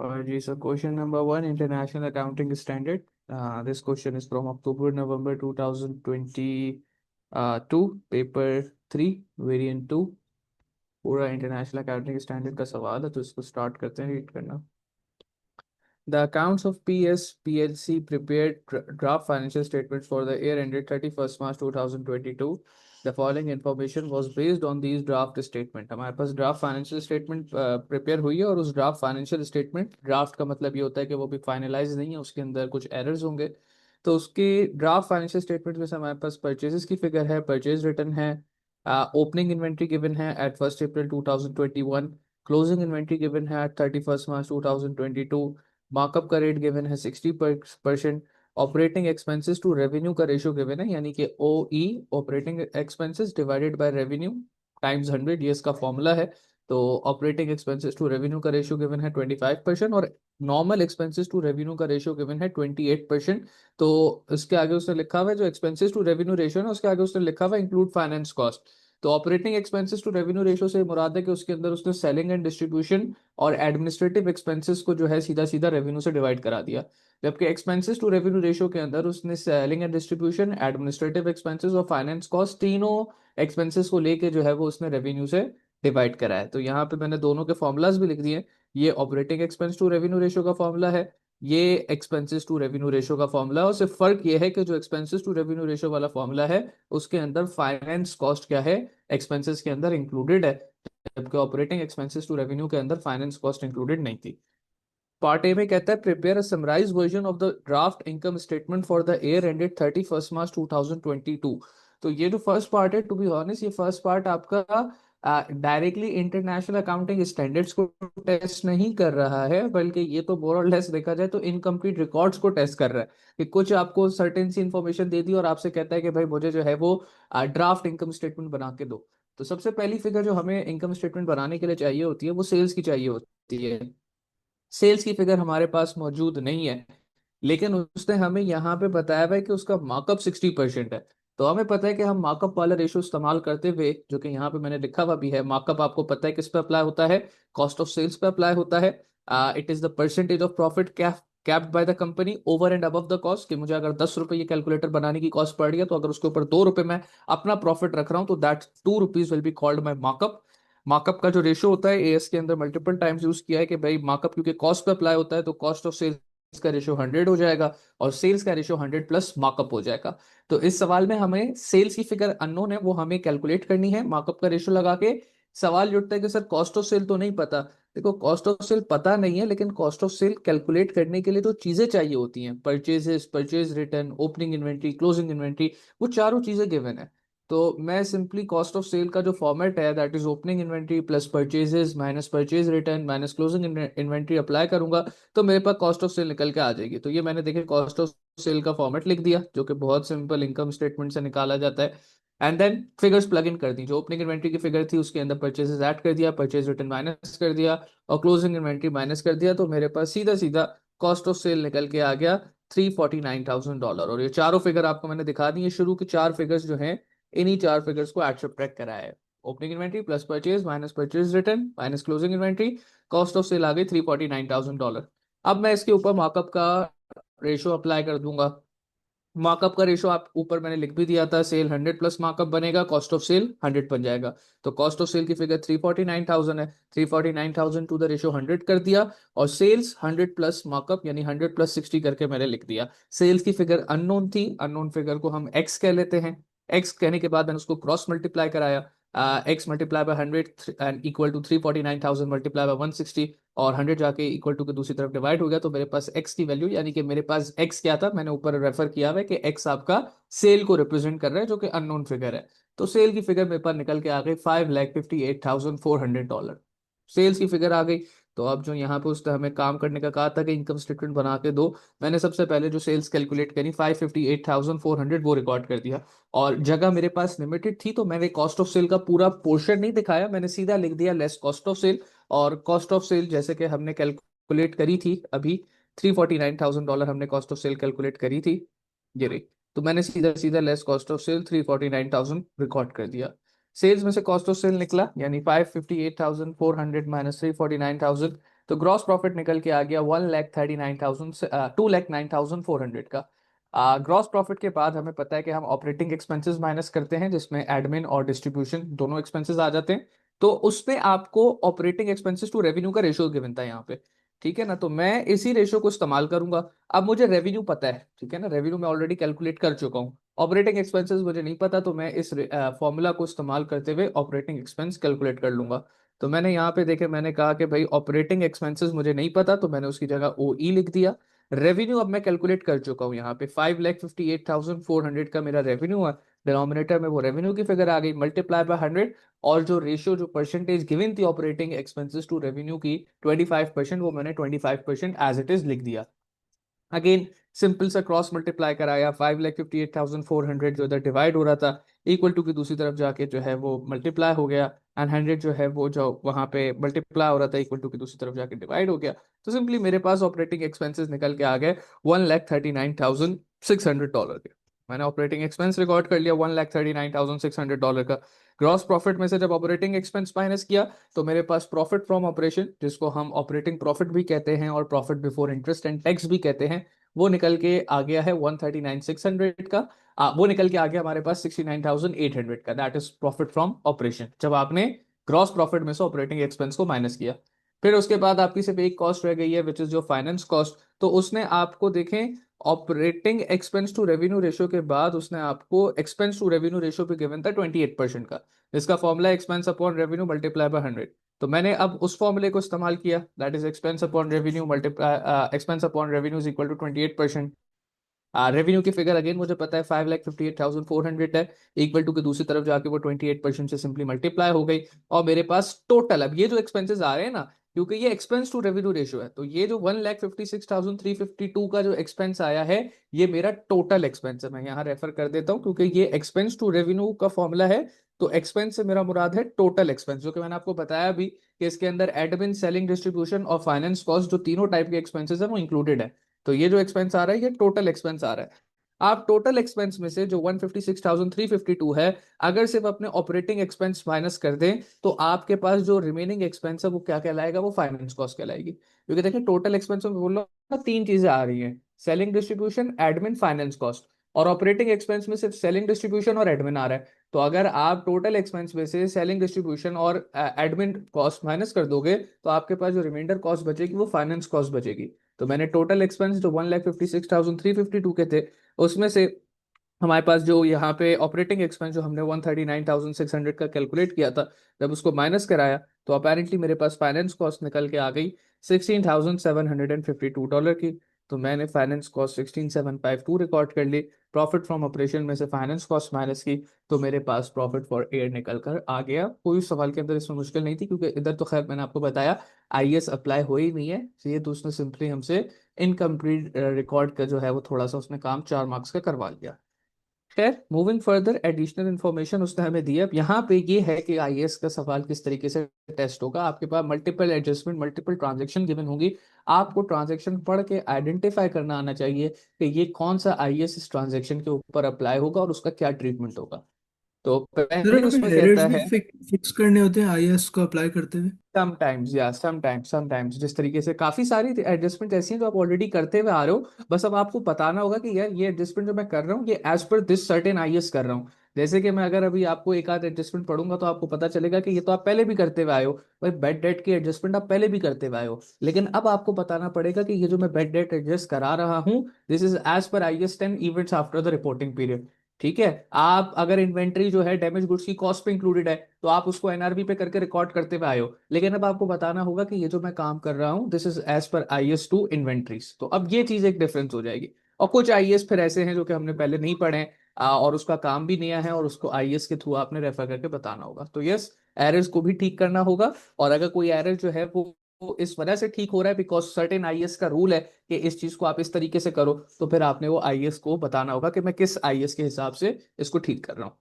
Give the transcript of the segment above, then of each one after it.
और जी sir, question number 1, international accounting standard. This question is from October November 2022, paper 3, variant 2. पूरा international accounting standard का सवाल है, तो इसको स्टार्ट करते हैं रीड करना. The accounts of PS PLC prepared draft financial statements for the year ended 31st March 2022. The following information was based on these draft statement. हमारे पास ड्राफ्ट फाइनेंशियल स्टेटमेंट प्रिपेयर हुई है, और उस ड्राफ्ट फाइनेंशियल स्टेटमेंट, ड्राफ्ट का मतलब ये होता है कि वो भी फाइनलाइज नहीं है, उसके अंदर कुछ एरर्स होंगे. तो उसके ड्राफ्ट फाइनेंशियल स्टेटमेंट में से हमारे पास परचेजेस की फिगर है, परचेज रिटर्न है, ओपनिंग इन्वेंट्री गिवन है at 1 April 2021, closing inventory given है एट 31 मार्च 2022, मार्कअप का रेट गिवन है 60%, ऑपरेटिंग एक्सपेंसेस टू रेवेन्यू का रेशियो गिवन है, यानी कि O E, operating expenses divided by revenue times 100, ये इसका फॉर्मूला है. तो ऑपरेटिंग एक्सपेंसेस टू रेवेन्यू का रेशियो गिवन है 25%, और नॉर्मल एक्सपेंसेस टू रेवेन्यू का रेशियो गिवन है 28%. तो इसके आगे उसने लिखा हुआ है, जो एक्सपेंसेस टू रेवेन्यू रेशियो है उसके आगे उसने लिखा हुआ है इंक्लूड फाइनेंस कॉस्ट. तो operating expenses to revenue ratio से मुराद है कि उसके अंदर उसने सेलिंग एंड डिस्ट्रीब्यूशन और एडमिनिस्ट्रेटिव एक्सपेंसेस को जो है सीधा सीधा रेवेन्यू से डिवाइड करा दिया. जबकि एक्सपेंसेस टू रेवेन्यू रेशियो के अंदर उसने selling and distribution, administrative expenses और फाइनेंस कॉस्ट, तीनों एक्सपेंसेस को लेके जो है वो उसने रेवेन्यू से डिवाइड करा है. तो यहाँ पे मैंने दोनों के फॉर्मूलाज भी लिख दिए. ये operating expense to revenue ratio का फॉर्मूला है, ये एक्सपेंसेस टू रेवेन्यू रेशियो का फॉर्मूला है. और सिर्फ फर्क ये है कि जो एक्सपेंसेस टू रेवेन्यू रेशियो वाला फॉर्मूला है उसके अंदर फाइनेंस कॉस्ट क्या है, एक्सपेंसेस के अंदर इंक्लूडेड है, जबकि ऑपरेटिंग एक्सपेंसेस टू रेवेन्यू के अंदर फाइनेंस कॉस्ट इंक्लूडेड नहीं थी. पार्ट ए में कहता है prepare a summarise version of the draft income statement for the year ended 31 March 2022. तो ये जो फर्स्ट पार्ट है, टू बी ऑनेस्ट, ये फर्स्ट पार्ट आपका डायरेक्टली इंटरनेशनल अकाउंटिंग स्टैंडर्ड्स को टेस्ट नहीं कर रहा है, बल्कि ये तो मोर और लेस देखा जाए तो इनकम्प्लीट रिकॉर्ड्स को टेस्ट कर रहा है. कि कुछ आपको सर्टेन सी इन्फॉर्मेशन दे दी और आपसे कहता है कि भाई मुझे जो है वो ड्राफ्ट इनकम स्टेटमेंट बना के दो. तो सबसे पहली फिगर जो हमें इनकम स्टेटमेंट बनाने के लिए चाहिए होती है वो सेल्स की चाहिए होती है. सेल्स की फिगर हमारे पास मौजूद नहीं है, लेकिन उसने हमें यहाँ पे बताया हुआ है कि उसका मार्कअप 60% है. तो हमें पता है कि हम मार्कअप वाला रेशो इस्तेमाल करते हुए, जो कि यहाँ पे मैंने लिखा हुआ भी है, मार्कअप आपको पता है किस पे अप्लाई होता है, कॉस्ट ऑफ सेल्स पे अप्लाई होता है. It is the percentage of profit capped bye the company over and above the cost. कि मुझे अगर 10 रुपए ये कैलकुलेटर बनाने की कॉस्ट पड़ रही है, तो अगर उसके ऊपर 2 रुपए मैं अपना प्रॉफिट रख रहा हूँ, तो that 2 rupees will be called my markup. Markup का जो रेशियो होता है, एएस के अंदर मल्टीपल टाइम्स यूज किया है कि भाई मार्कअप क्योंकि कॉस्ट पे अप्लाई होता है, तो कॉस्ट ऑफ सेल्स का रेशियो 100 हो जाएगा और सेल्स का रेशियो 100 प्लस मार्कअप हो जाएगा. तो इस सवाल में हमें सेल्स की फिगर अननोन है, वो हमें कैलकुलेट करनी है मार्कअप का रेशियो लगा के. सवाल ये उठता है कि सर कॉस्ट ऑफ सेल तो नहीं पता. देखो, कॉस्ट ऑफ सेल पता नहीं है, लेकिन कॉस्ट ऑफ सेल कैलकुलेट करने के लिए जो चीजें चाहिए होती हैं, purchases, purchase return, opening inventory, closing inventory, वो चारों चीजें गिवन है. तो मैं सिंपली कॉस्ट ऑफ सेल का जो फॉर्मेट है, that is opening inventory plus purchases minus purchase return minus closing inventory apply करूंगा, तो मेरे पास कॉस्ट ऑफ सेल निकल के आ जाएगी. तो ये मैंने देखे कॉस्ट ऑफ सेल का फॉर्मेट लिख दिया, जो कि बहुत सिंपल इनकम स्टेटमेंट से निकाला जाता है. And then figures plug in कर दी. जो ओपनिंग इन्वेंट्री की फिगर थी उसके अंदर परचेजेस ऐड कर दिया, परचेज रिटर्न माइनस कर दिया और क्लोजिंग इन्वेंट्री माइनस कर दिया, तो मेरे पास सीधा सीधा कॉस्ट ऑफ सेल निकल के आ गया $349,000. और ये चारों फिगर आपको मैंने दिखा दी है. शुरू की चार फिगर्स जो हैं, इन्हीं चार फिगर्स को ऐड सब्ट्रैक्ट कराया है. Opening inventory plus purchase minus purchase return minus closing inventory, cost of sale आ गई $349,000. अब मैं इसके ऊपर मार्कअप का रेशो अप्लाई कर दूंगा. मार्कअप का रेशो आप ऊपर मैंने लिख भी दिया था, सेल 100 प्लस मार्कअप बनेगा, कॉस्ट ऑफ सेल 100 बन जाएगा. तो कॉस्ट ऑफ सेल की फिगर 349,000 है, 349,000 टू द रेशो 100 कर दिया, और सेल्स 100 प्लस मार्कअप यानी 100 प्लस 60 करके मैंने लिख दिया. सेल्स की फिगर अननोन थी, अननोन फिगर को हम एक्स कह लेते हैं. एक्स कहने के बाद मैंने उसको क्रॉस मल्टीप्लाई कराया. X multiply by 100 and equal to 349,000 multiply by 160, और 100 जाके इक्वल टू के दूसरी तरफ डिवाइड हो गया. तो मेरे पास x की वैल्यू, यानी कि मेरे पास x क्या था, मैंने ऊपर रेफर किया हुआ है कि x आपका सेल को रिप्रेजेंट कर रहा है, जो कि अननोन फिगर है. तो सेल की फिगर मेरे पास निकल के आ गई $5,58,400. सेल्स की फिगर आ गई. तो अब जो यहाँ पे उसने हमें काम करने का कहा था कि इनकम स्टेटमेंट बना के दो, मैंने सबसे पहले जो सेल्स कैलकुलेट करी 558,400 वो रिकॉर्ड कर दिया. और जगह मेरे पास लिमिटेड थी, तो मैंने कॉस्ट ऑफ सेल का पूरा पोर्शन नहीं दिखाया, मैंने सीधा लिख दिया लेस कॉस्ट ऑफ सेल. और कॉस्ट ऑफ सेल जैसे कि हमने कैलकुलेट करी थी अभी, $349,000 हमने कॉस्ट ऑफ सेल कैलकुलेट करी थी, ये रही. तो मैंने सीधा सीधा less cost of sale 349,000 record कर दिया. सेल्स में से कॉस्ट ऑफ सेल निकला, यानी 558,400 माइनस 349,000, तो ग्रॉस प्रॉफिट निकल के आ गया 1,39,000 2,09,400 का। ग्रॉस प्रॉफिट के बाद हमें पता है कि हम ऑपरेटिंग एक्सपेंसेस माइनस करते हैं, जिसमें एडमिन और डिस्ट्रीब्यूशन दोनों एक्सपेंसेस आ जाते हैं। तो उसमें आपको ऑपरेटिंग एक्सपेंसेस टू रेवेन्यू का रेशियो गिवन था यहाँ पे, ठीक है ना। तो मैं इसी रेशियो को इस्तेमाल करूंगा। अब मुझे रेवेन्यू पता है, ठीक है ना, रेवेन्यू मैं ऑलरेडी कैलकुलेट कर चुका हूँ। ऑपरेटिंग एक्सपेंसेस मुझे नहीं पता, तो मैं इस फॉर्मूला को इस्तेमाल करते हुए ऑपरेटिंग एक्सपेंस कैलकुलेट कर लूंगा। तो मैंने यहाँ पे देखे, मैंने कहा कि भाई ऑपरेटिंग एक्सपेंसेस मुझे नहीं पता, तो मैंने उसकी जगह ओ ई लिख दिया। रेवेन्यू अब मैं कैलकुलेट कर चुका हूँ, यहाँ पे 5,58,400 का मेरा रेवेन्यू है। डिनोमिनेटर में वो रेवेन्यू की फिगर आ गई, मल्टीप्लाई बाय 100। और जो रेशियो, जो परसेंटेज गिवन थी ऑपरेटिंग एक्सपेंसेस टू रेवेन्यू की 25%, वो मैंने 25% एज इट इज लिख दिया। अगेन सिंपल सा क्रॉस मल्टीप्लाई कराया, 5,58,400 जो इधर डिवाइड हो रहा था इक्वल टू की दूसरी तरफ जाके जो है वो मल्टीप्लाई हो गया, एंड 100 जो है वो जो वहां पे मल्टीप्लाई हो रहा था इक्वल टू की दूसरी तरफ जाके डिवाइड हो गया। तो सिंपली मेरे पास ऑपरेटिंग एक्सपेंसेस निकल के आ गए $1,39,600 के। मैंने ऑपरेटिंग एक्सपेंस रिकॉर्ड कर लिया $1,39,600 का। ग्रॉस प्रॉफिट में से जब ऑपरेटिंग एक्सपेंस माइनस किया, तो मेरे पास प्रॉफिट फ्रॉम ऑपरेशन, जिसको हम ऑपरेटिंग प्रॉफिट भी कहते हैं और profit before interest and tax भी कहते हैं, वो निकल के आ गया है 139,600 का। वो निकल के आ गया हमारे पास 69,800 का। That is profit from operation, जब आपने ग्रॉस प्रॉफिट में से ऑपरेटिंग एक्सपेंस को माइनस किया। फिर उसके बाद आपकी सिर्फ एक कॉस्ट रह गई है, विच इज जो फाइनेंस कॉस्ट। तो उसने आपको देखें, operating expense to revenue ratio के बाद उसने आपको एक्सपेंस टू रेवेन्यू रेशियो पे गिवन था 28% का। इसका formula expense upon revenue multiply by 100। तो मैंने अब उस फॉर्मूले को इस्तेमाल किया, that is expense upon revenue multiply expense upon revenue is equal to 28%। Revenue की फिगर अगेन मुझे पता है 5,58,400 है, इक्वल टू की दूसरी तरफ जाके वो 28% से सिंपली मल्टीप्लाई हो गई। और मेरे पास टोटल, अब ये जो एक्सपेंसेस आ रहे हैं ना, क्योंकि ये एक्सपेंस टू रेवेन्यू रेशियो है, तो ये जो 1,56,352 का जो एक्सपेंस आया है, ये मेरा टोटल एक्सपेंस है। मैं यहाँ रेफर कर देता हूँ, क्योंकि ये एक्सपेंस टू रेवेन्यू का फॉर्मूला है। तो एक्सपेंस से मेरा मुराद है टोटल एक्सपेंस, जो कि मैंने आपको बताया भी कि इसके अंदर एडमिन, सेलिंग, डिस्ट्रीब्यूशन और फाइनेंस कॉस्ट, जो तीनों टाइप के एक्सपेंसेस है वो इंक्लूडेड है। तो ये जो एक्सपेंस आ रहा है, ये टोटल एक्सपेंस आ रहा है। आप टोटल एक्सपेंस में से जो 156,352 है, अगर सिर्फ अपने ऑपरेटिंग एक्सपेंस माइनस कर दें, तो आपके पास जो रिमेनिंग एक्सपेंस है वो क्या कहलाएगा, वो फाइनेंस कॉस्ट कहलाएगी। क्योंकि देखिए टोटल एक्सपेंस में बोल रहा हूं, तीन चीजें आ रही हैं, selling, distribution, admin, finance cost. और ऑपरेटिंग एक्सपेंस में सिर्फ सेलिंग, डिस्ट्रीब्यूशन और एडमिन आ रहा है। तो अगर आप टोटल एक्सपेंस में से सेलिंग, डिस्ट्रीब्यूशन और एडमिन कॉस्ट माइनस कर दोगे, तो आपके पास जो रिमाइंडर कॉस्ट बचेगी वो फाइनेंस कॉस्ट बचेगी। तो मैंने टोटल एक्सपेंस जो 1,56,352 के थे, उसमें से हमारे पास जो यहाँ पे ऑपरेटिंग एक्सपेंस जो हमने 139,600 का कैलकुलेट किया था, जब उसको माइनस कराया, तो अपेरेंटली मेरे पास फाइनेंस कॉस्ट निकल के आ गई $16,752 की। तो मैंने फाइनेंस कॉस्ट 16,752 रिकॉर्ड कर ली। प्रॉफिट फ्रॉम ऑपरेशन में से फाइनेंस कॉस्ट माइनस की, तो मेरे पास प्रॉफिट फॉर एयर निकल कर आ गया। कोई सवाल के अंदर इसमें मुश्किल नहीं थी, क्योंकि इधर तो खैर मैंने आपको बताया आईएएस अप्लाई हो ही नहीं है, तो ये तो उसने सिंपली हमसे इनकम्प्लीट रिकॉर्ड का जो है वो थोड़ा सा उसने काम 4 मार्क्स का करवा लिया। खैर, मूविंग फर्दर, एडिशनल इन्फॉर्मेशन उसने हमें दी है। अब यहाँ पे ये है कि आईएएस का सवाल किस तरीके से टेस्ट होगा। आपके पास multiple adjustment, multiple transaction given होंगी। आपको ट्रांजेक्शन पढ़ के आइडेंटिफाई करना आना चाहिए कि ये कौन सा आईएएस इस ट्रांजेक्शन के ऊपर अप्लाई होगा और उसका क्या ट्रीटमेंट होगा। तो सर पहले हमें उसमें एरर्स कहता भी है, फिक्स करने होते हैं आईएएस को अप्लाई करते हुए। समटाइम्स या समटाइम्स जिस तरीके से काफी सारी एडजस्टमेंट ऐसी हैं जो आप ऑलरेडी करते हुए आ रहे हो, बस अब आपको बताना होगा कि यार ये एडजस्टमेंट जो मैं कर रहा हूँ ये as per this certain IAS कर रहा हूँ। जैसे कि मैं अगर अभी आपको एक आध एडजस्टमेंट पढ़ूंगा, तो आपको पता चलेगा कि ये तो आप पहले भी करते हुए आए हो। भाई बेड डेट की एडजस्टमेंट आप पहले भी करते हुए आए हो, लेकिन अब आपको बताना पड़ेगा कि ये जो मैं बेड डेट एडजस्ट करा रहा हूँ, this is as per IAS 10 events after the reporting period. ठीक है। आप अगर इन्वेंट्री जो है डैमेज गुड्स की कॉस्ट पे इंक्लूडेड है, तो आप उसको एनआरबी पे करके रिकॉर्ड करते हुए आए हो, लेकिन अब आपको बताना होगा कि ये जो मैं काम कर रहा हूँ, this is as per IAS two inventories. तो अब ये चीज एक डिफरेंस हो जाएगी। और कुछ आईएएस फिर ऐसे हैं जो कि हमने पहले नहीं पढ़े हैं, और उसका काम भी नया है, और उसको आईएएस के थ्रू आपने रेफर करके बताना होगा। तो यस, एरर्स को भी ठीक करना होगा। और अगर कोई एरर जो है वो इस वजह से ठीक हो रहा है बिकॉज सर्टेन आईएएस का रूल है कि इस चीज को आप इस तरीके से करो, तो फिर आपने वो आईएएस को बताना होगा कि मैं किस आईएएस के हिसाब से इसको ठीक कर रहा हूँ।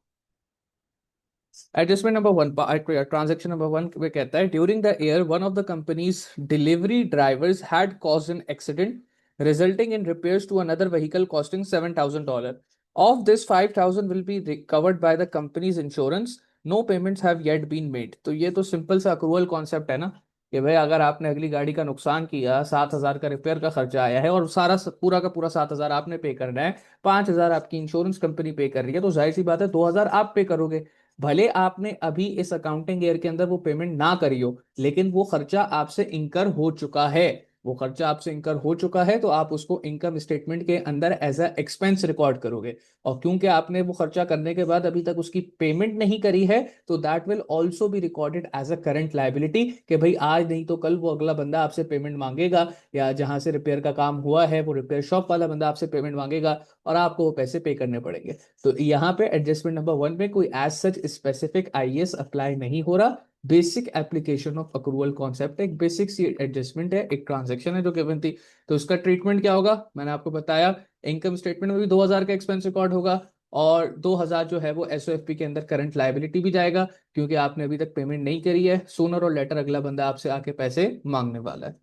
Adjustment number one, transaction number one में कहता है, during the year one of the companies delivery drivers had caused an accident resulting in repairs to another vehicle costing $7,000. Of this, 5,000 will be covered by the company's insurance. No payments have yet been made. तो ये तो simple सा accrual concept है ना। कि भाई अगर आपने अगली गाड़ी का नुकसान किया, 7,000 का रिपेयर का खर्चा आया है और सारा पूरा का पूरा 7,000 आपने पे करना है, 5,000 आपकी इंश्योरेंस कंपनी पे कर रही है, तो जाहिर सी बात है 2,000 आप पे करोगे। भले आपने अभी इस अकाउंटिंग ईयर के अंदर वो पेमेंट ना करी हो, लेकिन वो खर्चा आपसे इंकर हो चुका है। वो खर्चा आपसे इंकर हो चुका है तो आप उसको इनकम स्टेटमेंट के अंदर एज अ एक्सपेंस रिकॉर्ड करोगे। और क्योंकि आपने वो खर्चा करने के बाद अभी तक उसकी पेमेंट नहीं करी है, तो that will also be recorded as a current liability, कि भाई आज नहीं तो कल वो अगला बंदा आपसे पेमेंट मांगेगा, या जहां से रिपेयर का काम हुआ है वो रिपेयर शॉप वाला बंदा आपसे पेमेंट मांगेगा और आपको वो पैसे पे करने पड़ेंगे। तो यहाँ पे एडजस्टमेंट नंबर 1 में कोई as such specific IAS apply नहीं हो रहा। Basic application of accrual concept, एक बेसिक सी एडजस्टमेंट है, एक ट्रांजेक्शन है जो गिवन थी। तो उसका ट्रीटमेंट क्या होगा, मैंने आपको बताया। इनकम स्टेटमेंट में भी 2,000 का एक्सपेंस रिकॉर्ड होगा, और 2,000 जो है वो एसओएफपी के अंदर करंट लाइबिलिटी भी जाएगा, क्योंकि आपने अभी तक पेमेंट नहीं करी है। सूनर और लेटर अगला बंदा आपसे आके पैसे मांगने वाला है।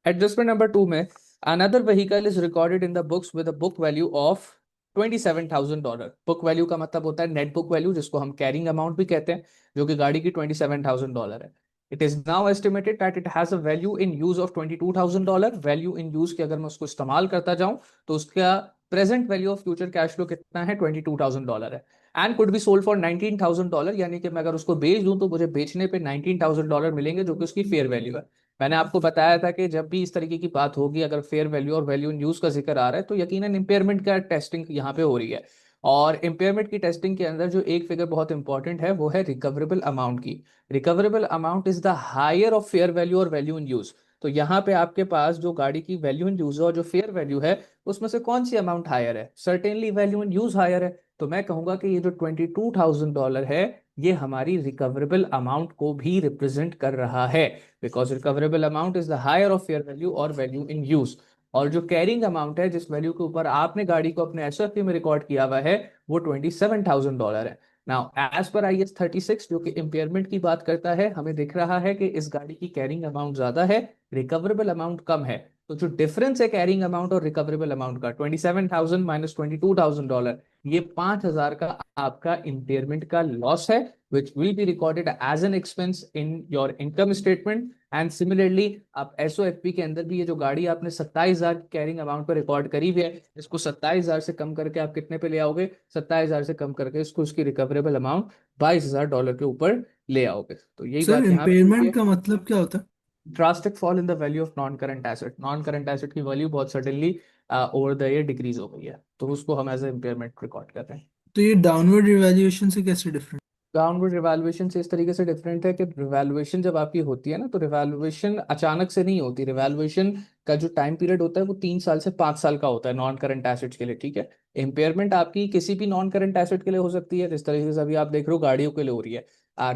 एडजस्टमेंट नंबर 2 में, another vehicle is recorded in the books with a book value of $27,000। Book value का मतलब होता है नेट बुक वैल्यू, जिसको हम कैरिंग अमाउंट भी कहते हैं, जो कि गाड़ी की $27,000 है। It is now estimated that it has a value in use of $22,000। Value in use की अगर मैं उसको इस्तेमाल करता जाऊं, तो उसका present value of future cash flow कितना है, $22,000 है। And could be sold for $19,000, यानी कि मैं अगर उसको बेच दूं तो मुझे बेचने पे $19,000 मिलेंगे, जो कि उसकी फेयर वैल्यू है। मैंने आपको बताया था कि जब भी इस तरीके की बात होगी, अगर फेयर वैल्यू और वैल्यू इन यूज का जिक्र आ रहा है, तो यकीनन इंपेयरमेंट का टेस्टिंग यहाँ पे हो रही है। और इंपेयरमेंट की टेस्टिंग के अंदर जो एक फिगर बहुत इंपॉर्टेंट है वो है रिकवरेबल अमाउंट की। Recoverable amount is the higher of fair value और वैल्यू इन यूज। तो यहाँ पे आपके पास जो गाड़ी की वैल्यू इन यूज और जो फेयर वैल्यू है, उसमें से कौन सी अमाउंट हायर है? Certainly value in use higher है। तो मैं कहूंगा कि ये जो $22,000 है, ये हमारी रिकवरेबल अमाउंट को भी रिप्रेजेंट कर रहा है, because recoverable amount is the higher of fair value और वैल्यू इन यूज। और जो कैरिंग अमाउंट है, जिस वैल्यू के ऊपर आपने गाड़ी को अपने एसएफपी में रिकॉर्ड किया हुआ है, वो $27,000 है। नाउ एज पर IS 36, जो कि इम्पेयरमेंट की बात करता है, हमें दिख रहा है कि इस गाड़ी की कैरिंग अमाउंट ज्यादा है, रिकवरेबल अमाउंट कम है। तो जो डिफरेंस है कैरिंग अमाउंट और रिकवरेबल अमाउंट का, 27,000 माइनस $22,000, ये 5,000 का आपका इम्पेयरमेंट का लॉस है, which will be recorded as an expense in your income statement। And similarly आप एसओएफपी के अंदर भी ये जो गाड़ी आपने 27,000 कैरिंग अमाउंट पर रिकॉर्ड करी हुई है, इसको 27,000 से कम करके आप कितने पे ले आओगे? 27,000 से कम करके इसको उसकी रिकवरेबल अमाउंट $22,000 के ऊपर ले आओगे। तो यही सर बात यहाँ पे हुई इम्पेयरमेंट है। का मतलब क्या होता है? Drastic fall in the value of non current asset. Non current asset की वैल्यू बहुत suddenly over the year decrease हो गई है, तो उसको हम एज ए इम्पेयरमेंट रिकॉर्ड कर रहे हैं। तो ये डाउनवर्ड रिवैल्यूएशन से कैसे डिफरेंट? डाउनवर्ड रिवैल्यूएशन से इस तरीके से डिफरेंट है कि रिवैल्यूएशन जब आपकी होती है ना, तो रिवैल्यूएशन अचानक से नहीं होती। रिवैल्यूएशन का जो टाइम पीरियड होता है वो 3 साल से 5 साल का होता है नॉन करंट एसेट्स के लिए, ठीक है। इम्पेयरमेंट आपकी किसी भी नॉन करंट एसेट के लिए हो सकती है, जिस तरीके से अभी आप देख रहे हो गाड़ियों के लिए हो रही है।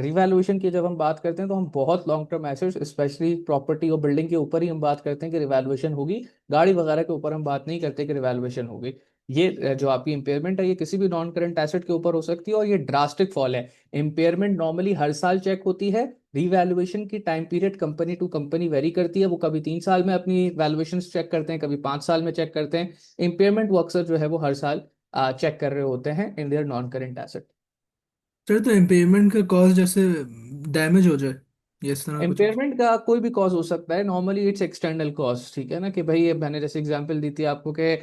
रिवैल्यूएशन की जब हम बात करते हैं, तो हम बहुत long term assets, specially property और बिल्डिंग के ऊपर ही हम बात करते हैं कि रिवैल्यूएशन होगी। गाड़ी वगैरह के ऊपर हम बात नहीं करते कि रिवैल्यूएशन होगी। ये जो आपकी इम्पेयरमेंट है, ये किसी भी नॉन करंट एसेट के ऊपर हो सकती है, और ये ड्रास्टिक फॉल है। इम्पेयरमेंट नॉर्मली हर साल चेक होती है। रीवैल्यूएशन की time period company to company vary करती है, वो कभी 3 साल में अपनी वैल्यूएशन चेक करते हैं, कभी 5 साल में चेक करते हैं। इम्पेयरमेंट वो अक्सर जो है वो हर साल चेक कर रहे होते हैं in their non current asset. Sir तो इम्पेयरमेंट का कॉज जैसे डैमेज हो जाए, ये इस तरह कुछ हो? इम्पेयरमेंट का कोई भी कॉज हो सकता है, नॉर्मली इट्स एक्सटर्नल कॉज, ठीक है ना। कि भाई ये मैंने जैसे एग्जांपल दी थी आपको कि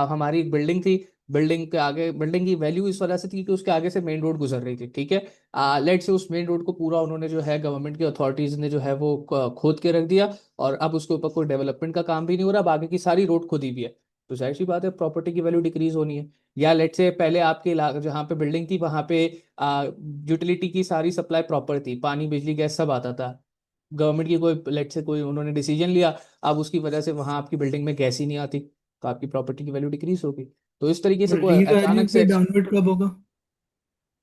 हमारी एक बिल्डिंग थी। बिल्डिंग के आगे, बिल्डिंग की वैल्यू इस वजह से थी कि उसके आगे से मेन रोड गुजर रही थी, ठीक है। लेट से उस मेन रोड को पूरा उन्होंने जो है गवर्नमेंट की अथॉरिटीज ने जो है वो खोद के रख दिया, और अब उसके ऊपर कोई डेवलपमेंट का काम भी नहीं हो रहा, अब आगे की सारी रोड खुदी भी है। तो जाहिर सी बात है प्रॉपर्टी की वैल्यू डिक्रीज होनी है। या लेट से पहले आपके इलाके जहाँ पे बिल्डिंग थी, वहां पे यूटिलिटी की सारी सप्लाई प्रॉपर थी, पानी बिजली गैस सब आता था। गवर्नमेंट की कोई लेट से कोई उन्होंने डिसीजन लिया, अब उसकी वजह से वहां आपकी बिल्डिंग में गैस ही नहीं आती, तो आपकी प्रॉपर्टी की वैल्यू डिक्रीज होगी। तो इस तरीके से और कोई रीवैल्यू अचानक पे से डाउनवर्ड कब होगा?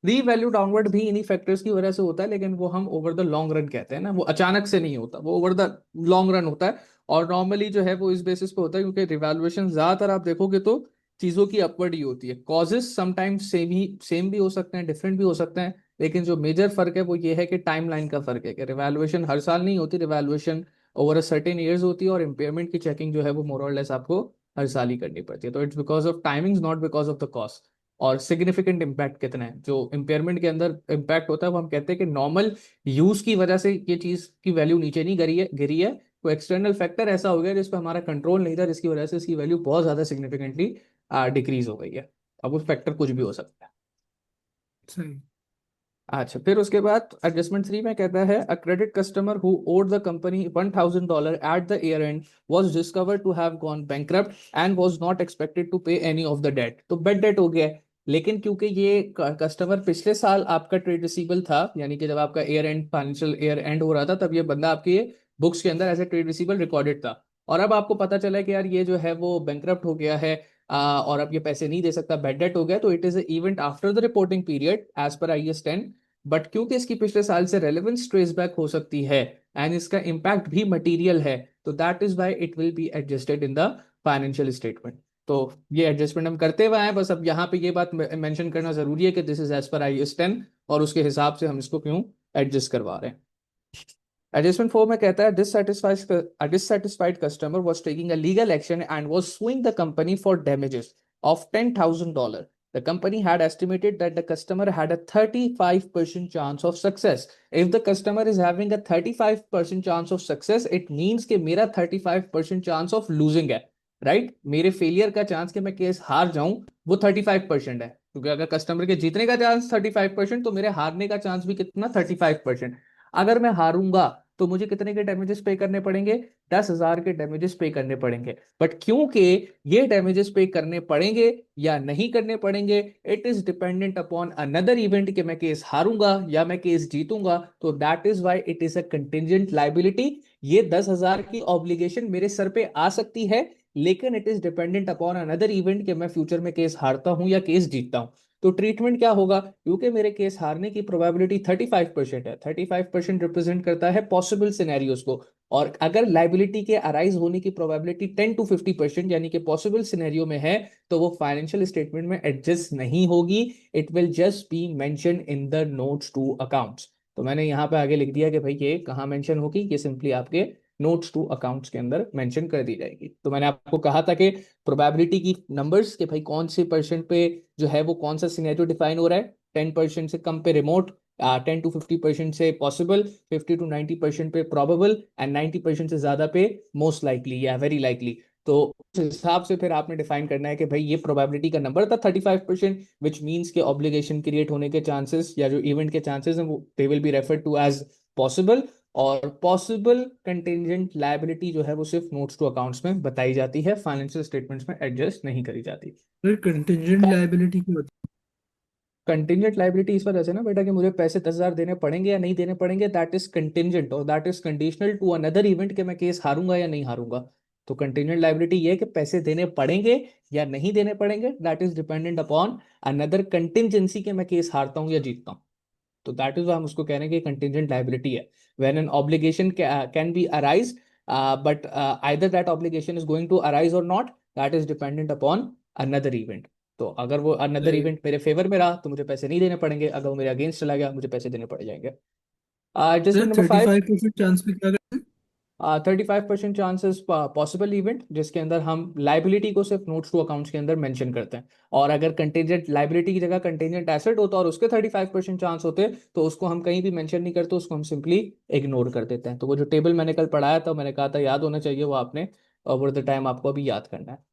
रीवैल्यू डाउनवर्ड भी इन्हीं फैक्टर्स की वजह से होता है, लेकिन वो हम ओवर द लॉन्ग रन कहते हैं ना, वो अचानक से नहीं होता, वो ओवर द लॉन्ग रन होता है। और नॉर्मली जो है वो इस बेसिस पे होता है, क्योंकि रिवैल्यूएशन ज्यादातर आप देखोगे तो चीजों की अपवर्ड ही होती है। कॉजेस समटाइम्स सेम भी हो सकते हैं, डिफरेंट भी हो सकते हैं, लेकिन जो मेजर फर्क है वो ये है कि टाइमलाइन का फर्क है, कि रिवैल्यूएशन हर साल नहीं होती, revaluation over a certain years होती है, और इम्पेयरमेंट की चेकिंग जो है वो मोर और लेस आपको हर साल ही करनी पड़ती है। तो it's because off timings, not because of the cost. और सिग्निफिकेंट इम्पैक्ट कितना है। जो इम्पेयरमेंट के अंदर इम्पैक्ट होता है वो हम कहते हैं कि नॉर्मल यूज की वजह से ये चीज की वैल्यू नीचे नहीं गिरी है, कोई एक्सटर्नल फैक्टर ऐसा हो गया जिस पर हमारा कंट्रोल नहीं था, जिसकी वजह से इसकी वैल्यू बहुत ज्यादा सिग्निफिकेंटली डिक्रीज हो गई है। अब वो फैक्टर कुछ भी हो सकता है। सही। अच्छा, फिर उसके बाद एडजस्टमेंट 3 में कहता है a credit customer who owed the company $1,000 at the year end was discovered to have gone bankrupt and was not expected to pay any of the debt. तो बेड डेट हो गया है, लेकिन क्योंकि ये कस्टमर पिछले साल आपका ट्रेड रिसीबल था, यानी कि जब आपका year and financial year and हो रहा था तब ये बंदा आपके बुक्स के अंदर as a trade receivable recorded था, और अब आपको पता चला है कि यार ये जो है वो बैंकरप्ट हो गया है, और अब ये पैसे नहीं दे सकता, बेड डेट हो गया, तो it is event after the reporting period as per IAS 10। But क्योंकि इसकी पिछले साल से रेलेवेंस ट्रेस बैक हो सकती है एंड इसका इम्पैक्ट भी मटेरियल है, तो that is why it will be adjusted in the financial statement. तो ये एडजस्टमेंट हम करते हुए आए, बस अब यहाँ पे ये बात मेंशन करना जरूरी है कि this is as per IAS 10, और उसके हिसाब से हम इसको क्यों एडजस्ट करवा रहे हैं। एडजस्टमेंट 4 में कहता है dissatisfied customer was taking a legal action and was suing the company for damages of $10,000. The company had estimated that the customer had a 35% chance of success. If the customer is having a 35% chance of success, it means कि मेरा 35% chance of losing है, right मेरे failure का chance कि मैं case हार जाऊं वो 35% है, क्योंकि अगर कस्टमर के जीतने का चांस 35%, तो मेरे हारने का चांस भी कितना 35%। अगर मैं हारूंगा तो मुझे कितने के डैमेजेस पे करने पड़ेंगे, 10,000 के डैमेजेस पे करने पड़ेंगे। बट क्योंकि ये डैमेजेस पे करने पड़ेंगे या नहीं करने पड़ेंगे, it is dependent upon another event कि मैं केस हारूंगा या मैं केस जीतूंगा, तो that is why it is a contingent liability. ये 10,000 की ऑब्लिगेशन मेरे सर पे आ सकती है, लेकिन it is dependent upon another event कि मैं फ्यूचर में केस हारता हूं या केस जीतता हूं। तो ट्रीटमेंट क्या होगा, क्योंकि मेरे केस हारने की प्रोबेबिलिटी 35% है, 35% रिप्रेजेंट करता है पॉसिबल सिनेरियोज को, और अगर लाइबिलिटी के अराइज होने की प्रोबेबिलिटी 10 to 50% यानी कि पॉसिबल सिनेरियो में है, तो वो फाइनेंशियल स्टेटमेंट में एडजस्ट नहीं होगी, it will just be mention in the notes to accounts. तो मैंने यहाँ पे आगे लिख दिया कि भाई ये कहाँ मेंशन होगी, ये सिंपली आपके नोट्स टू अकाउंट्स के अंदर मेंशन कर दी जाएगी। तो मैंने आपको कहा था कि प्रोबेबिलिटी की नंबर्स के भाई कौन से परसेंट पे जो है वो कौन सा सिनेरियो डिफाइन हो रहा है, 10% से कम पे रिमोट, 10 to 50% से पॉसिबल, 50 to 90% पे प्रोबेबल एंड 90% से ज्यादा पे मोस्ट लाइकली या वेरी लाइकली। तो उस हिसाब से फिर आपने डिफाइन करना है कि भाई ये प्रोबेबिलिटी का नंबर था 35%, विच मीन्स के ऑब्लिगेशन क्रिएट होने के चांसेस या जो इवेंट के चांसेस हैं वो they will be referred to as possible. और पॉसिबल कंटिजेंट लायबिलिटी जो है वो सिर्फ नोट्स टू अकाउंट्स में बताई जाती है, फाइनेंशियल स्टेटमेंट्स में एडजस्ट नहीं करी जाती। फिर कंटिजेंट लाइबिलिटी क्या होती कंटिंजेंट लाइबिलिटी इस वजह से ना बेटा कि मुझे पैसे 10,000 देने पड़ेंगे या नहीं देने पड़ेंगे, दैट इज कंटिंजेंट और that is conditional to another event कि मैं केस हारूंगा या नहीं हारूंगा। तो कंटिंजेंट लाइबिलिटी ये है कि पैसे देने पड़ेंगे या नहीं देने पड़ेंगे, that is dependent upon another contingency कि मैं केस हारता हूं या जीतता हूं। तो दैट इज हम उसको कह रहे हैं कि कंटिंजेंट लाइबिलिटी है, when an obligation can be arise but either that obligation is going to arise और not, that is dependent upon another event. तो अगर वो अनदर है? इवेंट मेरे फेवर में रहा तो मुझे पैसे नहीं देने पड़ेंगे, अगर वो मेरे अगेंस्ट चला गया मुझे पैसे देने पड़ जाएंगे। Sir adjustment number thirty 5, five percent chance पे क्या करते हैं? 35% चांसेस पॉसिबल इवेंट जिसके अंदर हम लाइबिलिटी को सिर्फ नोट्स टू अकाउंट्स के अंदर मेंशन करते हैं, और अगर कंटेंजेंट लाइबिलिटी की जगह कंटेंजेंट एसेट होता और उसके 35% चांस होते तो उसको हम कहीं भी मेंशन नहीं करते, उसको हम सिंपली इग्नोर कर देते हैं। तो वो जो टेबल मैंने कल पढ़ाया था, मैंने कहा था याद होना चाहिए, वो आपने ओवर द टाइम आपको अभी याद करना है।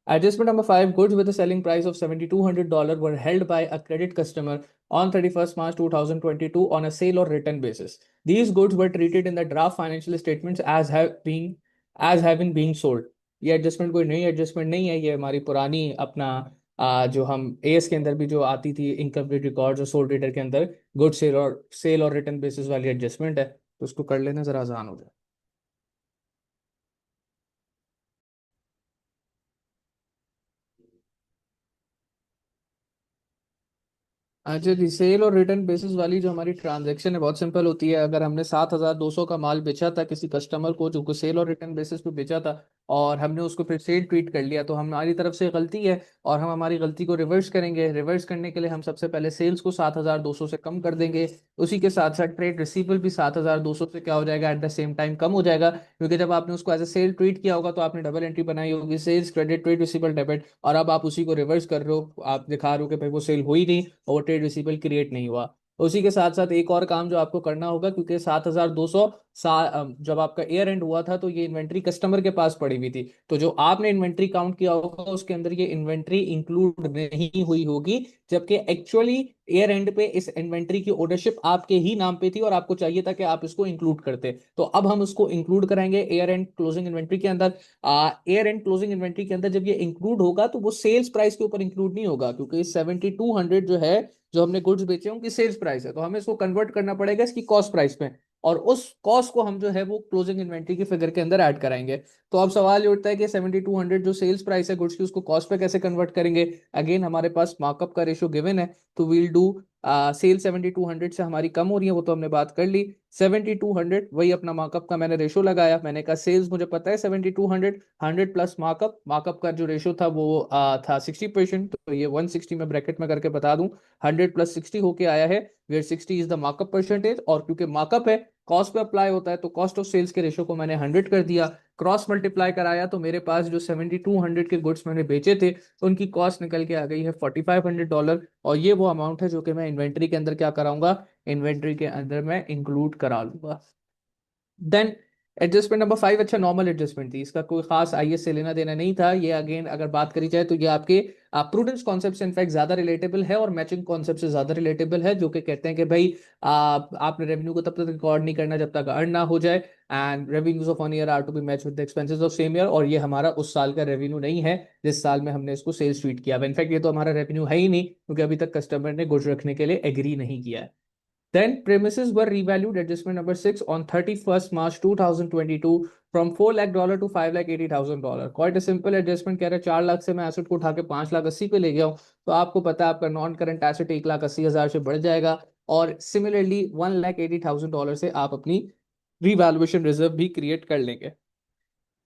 Adjustment number 5, goods with a selling price of $7,200 were held by a credit customer on 31st March 2022 on a sale or return basis. These goods were treated in the draft financial statements as having been sold. ये adjustment कोई नई adjustment नहीं है, ये हमारी पुरानी अपना जो हम एएस के अंदर भी जो आती थी इनकम्प्लीट रिकॉर्ड्स और सोल्ड ट्रेडर के अंदर गुड सेल और रिटर्न बेसिस वाली एडजस्टमेंट है, तो उसको कर लेना जरा आसान हो जाए। अच्छा जी, सेल और रिटर्न बेसिस वाली जो हमारी ट्रांजैक्शन है बहुत सिंपल होती है। अगर हमने 7,200 का माल बेचा था किसी कस्टमर को जो को सेल और रिटर्न बेसिस पे बेचा था, और हमने उसको फिर सेल ट्रीट कर लिया, तो हमारी तरफ से गलती है और हम हमारी गलती को रिवर्स करेंगे। रिवर्स करने के लिए हम सबसे पहले सेल्स को 7,200 से कम कर देंगे। उसी के साथ साथ ट्रेड रिसीवेबल भी 7,200 से क्या हो जाएगा, एट द सेम टाइम कम हो जाएगा, क्योंकि जब आपने उसको एज ए सेल ट्रीट किया होगा तो आपने डबल एंट्री बनाई होगी, sales credit trade receivable debit, और अब आप उसी को रिवर्स कर रहे हो, आप दिखा रहे हो कि भाई वो सेल हुई नहीं और वो ट्रेड रिसीवेबल क्रिएट नहीं हुआ। उसी के साथ साथ एक और काम जो आपको करना होगा, क्योंकि 7,200 जब आपका ईयर एंड हुआ था तो ये इन्वेंट्री कस्टमर के पास पड़ी हुई थी, तो जो आपने इन्वेंट्री काउंट किया होगा उसके अंदर ये इन्वेंट्री इंक्लूड नहीं हुई होगी, जबकि एक्चुअली ईयर एंड पे इस इन्वेंट्री की ओनरशिप आपके ही नाम पे थी और आपको चाहिए था कि आप इसको इंक्लूड करते। तो अब हम उसको इंक्लूड कराएंगे ईयर एंड क्लोजिंग इन्वेंट्री के अंदर। ईयर एंड क्लोजिंग इन्वेंट्री के अंदर जब ये इंक्लूड होगा तो वो सेल्स प्राइस के ऊपर इंक्लूड नहीं होगा, क्योंकि 7,200 जो है, जो हमने गुड्स बेचे हैं उनकी सेल्स प्राइस है, तो हमें इसको कन्वर्ट करना पड़ेगा इसकी कॉस्ट प्राइस में, और उस कॉस्ट को हम जो है वो क्लोजिंग इन्वेंट्री की फिगर के अंदर ऐड कराएंगे। तो अब सवाल ये उठता है कि 7,200 जो सेल्स प्राइस है गुड्स की उसको कॉस्ट पे कैसे कन्वर्ट करेंगे। अगेन हमारे पास मार्कअप का रेशो गिवन है, तो वील डू सेल 7,200 से हमारी कम हो रही है वो तो हमने बात कर ली। 7,200 वही अपना मार्कअप का मैंने रेशो लगाया, मैंने कहा सेल्स मुझे पता है 7,200, 100 प्लस मार्कअप, मार्कअप का जो रेशो था वो था 60%, तो ये 160 में ब्रैकेट में करके बता दूं, 100 प्लस 60 होके आया है, where 60 is the markup percentage, और क्योंकि मार्कअप है कॉस्ट पे अप्लाई होता है तो कॉस्ट ऑफ सेल्स के रेशो को मैंने 100 कर दिया, क्रॉस मल्टीप्लाई कराया, तो मेरे पास जो 7,200 के गुड्स मैंने बेचे थे उनकी कॉस्ट निकल के आ गई है $4,500, और ये वो अमाउंट है जो कि मैं इन्वेंट्री के अंदर क्या कराऊंगा, इन्वेंट्री के अंदर मैं इंक्लूड करा लूंगा। देन एडजस्टमेंट नंबर 5, अच्छा नॉर्मल एडजस्टमेंट थी, इसका कोई खास आईएएस से लेना देना नहीं था। ये अगेन अगर बात करी जाए तो ये आपके प्रूडेंस कॉन्सेप्ट से इनफैक्ट ज्यादा रिलेटेबल है और मैचिंग कॉन्सेप्ट से ज्यादा रिलेटेबल है, जो कि कहते हैं कि भाई आपने रेवेन्यू को तब तक रिकॉर्ड नहीं करना जब तक अर्न ना हो जाए, and revenues of one year are to be match with the expenses of same year, और ये हमारा उस साल का रेवेन्यू नहीं है जिस साल में हमने इसको सेल्स ट्रीट किया। इनफैक्ट ये तो हमारा रेवेन्यू है ही नहीं, क्योंकि अभी तक कस्टमर ने गुड्स रखने के लिए एग्री नहीं किया है। Then premises were revalued, adjustment number 6, on 31st March 2022 from 4 lakh dollar to 5 lakh $80,000। Quite a simple adjustment, कह रहे 4 लाख से मैं एसेट को उठा के 5 लाख 80 पे ले गया हूँ, तो आपको पता है आपका नॉन करंट एसेट 1,80,000 से बढ़ जाएगा, और सिमिलरली $1,80,000 से आप अपनी रीवैल्यूएशन रिजर्व भी क्रिएट कर लेंगे।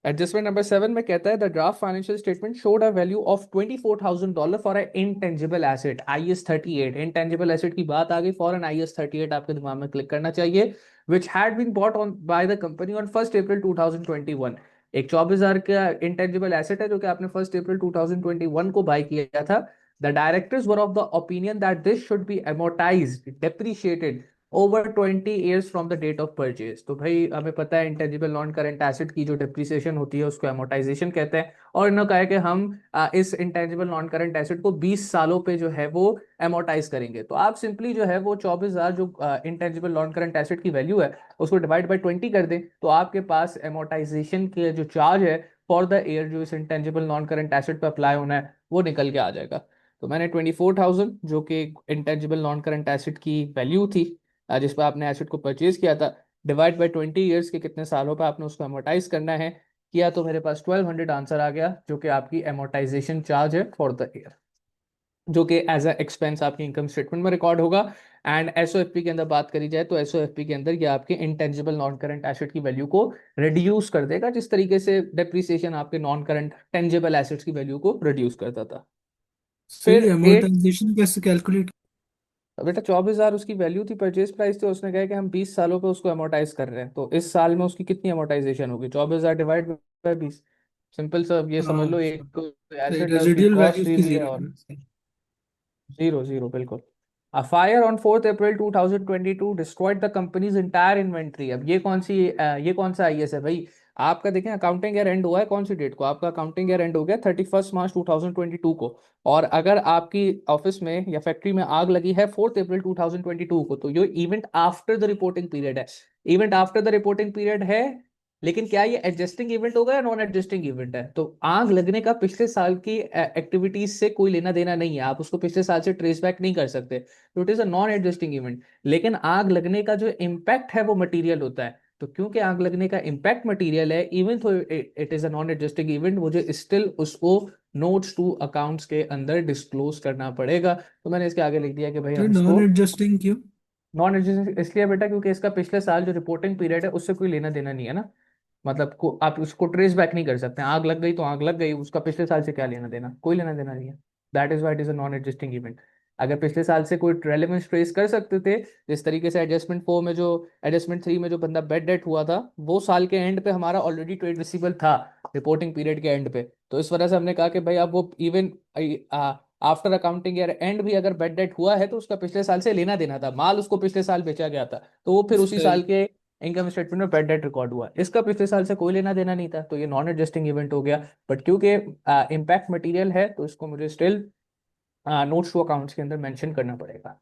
एडजस्टमेंट नंबर 7 में कहता है the draft financial statement showed a value of $24,000 for a intangible asset IAS 38। Intangible asset की बात आ गई, फॉर एन IAS 38 आपके दिमाग में क्लिक करना चाहिए, which had been bought on by the company on 1 April 2021। एक 24,000 का इंटेंजिबल एसेट है जो कि आपने 1 अप्रैल 2021 को बाय किया था। The directors were of the opinion that this should be amortized depreciated over 20 years from the date of purchase. तो भाई हमें पता है इंटेंजिबल नॉन करंट एसेट की जो डिप्रिसिएशन होती है उसको एमोटाइजेशन कहते हैं, और इन्होंने कहा है कि हम इस इंटेंजिबल नॉन करंट एसेट को 20 सालों पे जो है वो एमोटाइज करेंगे। तो आप सिंपली जो है वो 24,000 जो इंटेंजिबल नॉन करंट एसेट की वैल्यू है उसको डिवाइड बाई 20 कर दें, तो आपके पास एमोटाइजेशन के जो चार्ज है फॉर द ईयर जो इस इंटेंजिबल नॉन करंट एसेट पे अप्लाई होना है वो निकल के आ जाएगा। तो मैंने 24,000 जो कि इंटेंजिबल नॉन करंट एसेट की वैल्यू थी जिस पर आपने एसेट को परचेज किया था, डिवाइड बाय 20 ईयर्स के कितने सालों पर आपने उसको अमोटाइज करना है किया, तो मेरे पास 1,200 आंसर आ गया, जो कि आपकी एमोटाइजेशन चार्ज है फॉर द ईयर, जो कि एज अ एक्सपेंस आपकी इनकम स्टेटमेंट में रिकॉर्ड होगा। एंड एसओएफपी के अंदर बात करी जाए तो एसओएफपी के अंदर ये आपके इंटेंजिबल नॉन करंट एसेट की वैल्यू को रिड्यूस कर देगा, जिस तरीके से डेप्रिसिएशन आपके नॉन करंट टेंजिबल एसेट्स की वैल्यू को रिड्यूस करता था। सही फिर है। एट, अमोर्टाइजेशन कैसे कैलकुलेट? बेटा 24,000 उसकी वैल्यू थी, परचेज प्राइस थी, उसने कहा कि हम 20 सालों पे उसको अमोर्टाइज कर रहे हैं, तो इस साल में उसकी कितनी अमोर्टाइजेशन होगी, 24,000 डिवाइड बाय 20। सिंपल सा ये समझ हाँ लो, एक सही, एसेट है उसकी रेजिडुअल वैल्यू कॉस्ट उसकी भी है जीरो और है। जीरो जीरो बिल्कुल। A fire on 4th April 2022 destroyed the company's entire inventory। अब ये कौन सी ये कौन सा आईएस है भाई, आपका देखें अकाउंटिंग ईयर एंड हुआ है कौन सी डेट को, आपका अकाउंटिंग ईयर एंड हो गया 31 मार्च 2022 को, और अगर आपकी ऑफिस में या फैक्ट्री में आग लगी है 4 अप्रैल 2022 को, तो ये event after the reporting period है। Event after the reporting period है, लेकिन क्या ये एडजस्टिंग इवेंट होगा या नॉन एडजस्टिंग इवेंट है, तो आग लगने का पिछले साल की एक्टिविटीज से कोई लेना देना नहीं है, आप उसको पिछले साल से ट्रेस बैक नहीं कर सकते, तो it is a non adjusting event. लेकिन आग लगने का जो इम्पैक्ट है वो मटेरियल होता है, तो क्योंकि आग लगने का इम्पैक्ट मटेरियल है, इवन तो it is a non adjusting event, मुझे स्टिल उसको नोट्स टू अकाउंट्स के अंदर डिस्क्लोज करना पड़ेगा। तो मैंने इसके आगे लिख दिया कि भाई तो हम नॉन इसको एडजस्टिंग क्यों? नॉन एडजस्टिंग इसलिए बेटा क्योंकि इसका पिछले साल जो रिपोर्टिंग पीरियड है उससे कोई लेना देना नहीं है ना। मतलब आप उसको ट्रेस बैक नहीं कर सकते, आग लग गई तो आग लग गई, उसका पिछले साल से क्या लेना देना, कोई लेना देना नहीं है। That is white is a non adjusting event. अगर पिछले साल से कोई रेलेवेंस ट्रेस कर सकते थे, जिस तरीके से एडजस्टमेंट 4 में जो एडजस्टमेंट 3 में जो बंदा बेड डेट हुआ था, वो साल के एंड पे हमारा ऑलरेडी ट्रेड रिसीवेबल था रिपोर्टिंग पीरियड के एंड पे, तो इस वजह से हमने कहा कि भाई अब वो even after accounting year and भी अगर बेड डेट हुआ है तो उसका पिछले साल से लेना देना था, माल उसको पिछले साल बेचा गया था, तो वो फिर उसी सही। साल के इनकम स्टेटमेंट में बैड डेट रिकॉर्ड हुआ, इसका पिछले साल से कोई लेना देना नहीं था, तो ये नॉन एडजस्टिंग इवेंट हो गया। बट क्योंकि इम्पैक्ट मटेरियल है तो इसको मुझे स्टिल नोट्स टू अकाउंट्स के अंदर मेंशन करना पड़ेगा।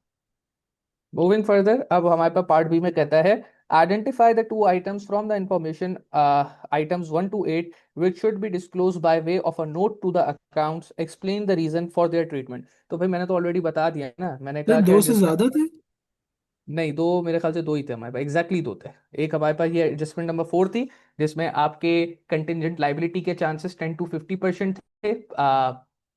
मूविंग फर्दर, अब हमारे पास पार्ट बी में कहता है identify the two items from the information items 1 to 8 which should be disclosed by way of a note to the accounts, explain the reason for their treatment। तो भाई मैंने तो already बता दिया है ना, मैंने तो कहा कि दो से एडजस्टमेंट, ज्यादा थे? नहीं दो, मेरे ख्याल से दो ही थे हमारे पास, एग्जैक्टली दो थे। एक हमारे पास ये एडजस्टमेंट नंबर 4 थी, जिसमें आपके कंटिजेंट लाइबिलिटी के चांसेस 10 to 50% थे,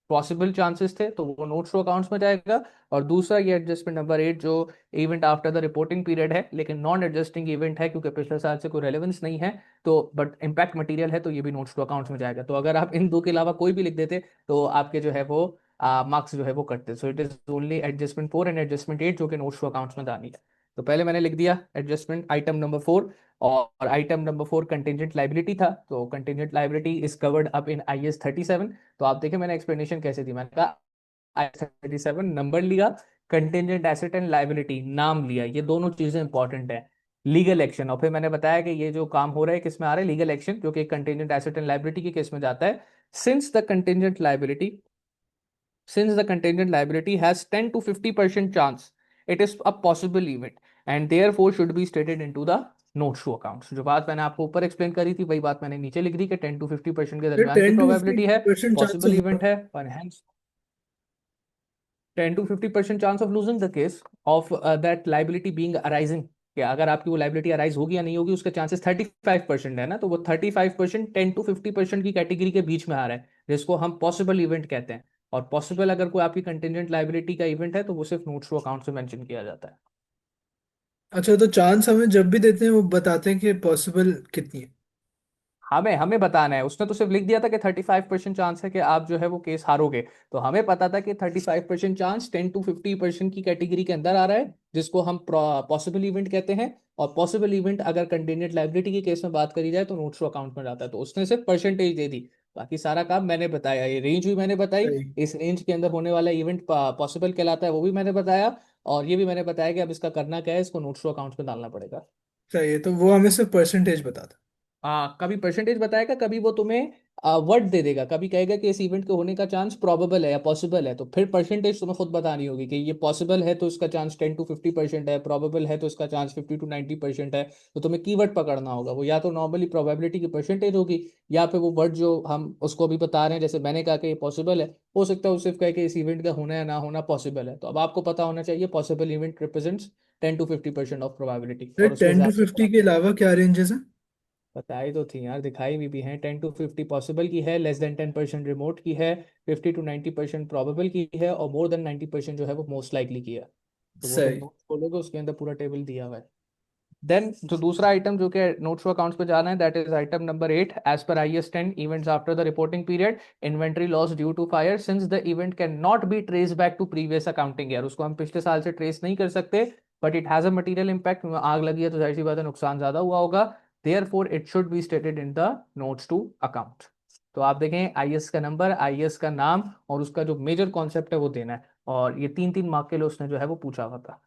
पॉसिबल चांसेस थे, तो वो नोट्स टू अकाउंट्स में जाएगा। और दूसरा ये एडजस्टमेंट नंबर 8 जो event after the reporting period है, लेकिन नॉन एडजस्टिंग इवेंट है क्योंकि पिछले साल से कोई रेलेवेंस नहीं है, तो बट इम्पैक्ट मटेरियल है, तो ये भी नोट्स टू अकाउंट्स में जाएगा। तो अगर आप इन दो के अलावा कोई भी लिख देते तो आपके जो है वो मार्क्स जो है वो कटते। So it is only adjustment 4 and adjustment 8 जो कि नोट्स टू अकाउंट्स में जानी है। तो पहले मैंने लिख दिया एडजस्टमेंट आइटम नंबर 4, और आइटम नंबर 4 कंटिजेंट लाइबिलिटी था, तो contingent liability is covered up in IS 37। तो आप देखें मैंने एक्सप्लेनेशन कैसे दी, मैंने कहा IS 37 नंबर लिया, कंटिजेंट एसेट एंड लाइबिलिटी नाम लिया, ये दोनों चीजें इंपॉर्टेंट है। लीगल एक्शन, और फिर मैंने बताया कि ये जो काम हो रहा है किस में आ रहा है, लीगल एक्शन, जो कि कंटिजेंट एसेट एंड लाइबिलिटी के केस में जाता है। Since the contingent liability since the contingent liability has 10 to 50% chance, it is a possible event and therefore should be stated into the notes to accounts। जो बात मैंने आपको ऊपर explain करी थी वही बात मैंने नीचे लिख दी कि 10 to 50% के ये दरमियान की 10 to 50 प्रोबेबिलिटी है, परसेंट पॉसिबल चांसेस हो। इवेंट है, और hence 10 to 50% chance of losing the case of that liability being arising, कि अगर आपकी वो लाइबिलिटी अराइज होगी या नहीं होगी उसके चांसेस 35% है ना, तो वो 35% 10 to 50% की कैटेगरी के बीच में आ रहा है, जिसको हम पॉसिबल इवेंट कहते हैं। और पॉसिबल अगर कोई आपकी कंटिजेंट लाइबिलिटी का इवेंट है तो वो सिर्फ नोट्स टू अकाउंट से मेंशन किया जाता है। अच्छा, तो चांस हमें जब भी देते हैं वो बताते हैं कि पॉसिबल कितनी है? हमें हमें बताना है, उसने तो सिर्फ लिख दिया था कि 35% चांस है कि आप जो है वो केस हारोगे, तो हमें पता था कि 35% चांस 10 to 50% की कैटेगरी के अंदर आ रहा है, जिसको हम पॉसिबल इवेंट कहते हैं। और पॉसिबल इवेंट अगर कंटिजेंट लाइबिलिटी के केस में बात करी जाए तो नोट्स टू अकाउंट में जाता है, तो उसने सिर्फ परसेंटेज दे दी, बाकी सारा काम मैंने बताया, ये रेंज भी मैंने बताई, सही। इस रेंज के अंदर होने वाला इवेंट पॉसिबल कहलाता है वो भी मैंने बताया, और ये भी मैंने बताया कि अब इसका करना क्या है, इसको नोट्स टू अकाउंट में डालना पड़ेगा। सही है, तो वो हमें सिर्फ परसेंटेज बताता। कभी परसेंटेज बताएगा, कभी वो तुम्हें वर्ड दे देगा, कभी कहेगा कि इस इवेंट के होने का चांस प्रोबेबल है या पॉसिबल है, तो फिर परसेंटेज तुम्हें खुद बतानी होगी कि ये पॉसिबल है तो इसका चांस 10 to 50% है, प्रोबेबल है तो इसका चांस 50 to 90% है। तो तुम्हें कीवर्ड पकड़ना होगा, वो या तो नॉर्मली प्रोबेबिलिटी की परसेंटेज होगी, या फिर वो वर्ड जो हम उसको भी बता रहे हैं, जैसे मैंने कहा कि ये पॉसिबल है, हो सकता है वो सिर्फ कहे कि इस इवेंट का होना या ना होना पॉसिबल है, तो अब आपको पता होना चाहिए possible event represents 10 to 50% of probability, फिर और उसके टेन टू हिसाब से फिफ्टी के अलावा क्या रेंजेस हैं? बताई तो थी यार, दिखाई भी हैं। 10 to 50 पॉसिबल की है, लेस देन 10% रिमोट की है, 50 to 90% प्रोबेबल की है, और मोर देन 90% जो है वो मोस्ट लाइकली की है। तो वो तुम सही। नोट्स खोलोगे उसके अंदर पूरा टेबल दिया हुआ है। देन जो दूसरा आइटम जो कि नोट्स टू अकाउंट्स पे जाना है, that is item number 8, as per IS 10 events after the reporting period, inventory loss due to fire since the event can not be trace back to previous accounting year, उसको हम पिछले साल से trace नहीं कर सकते, but it has a material impact, आग लगी है तो जाहिर सी बात है नुकसान ज्यादा हुआ होगा, therefore it should be stated in the notes to account. तो आप देखें IS का नंबर, IS का नाम, और उसका जो मेजर कॉन्सेप्ट है वो देना है, और ये 3 3 मार्क के लिए उसने जो है वो पूछा हुआ था।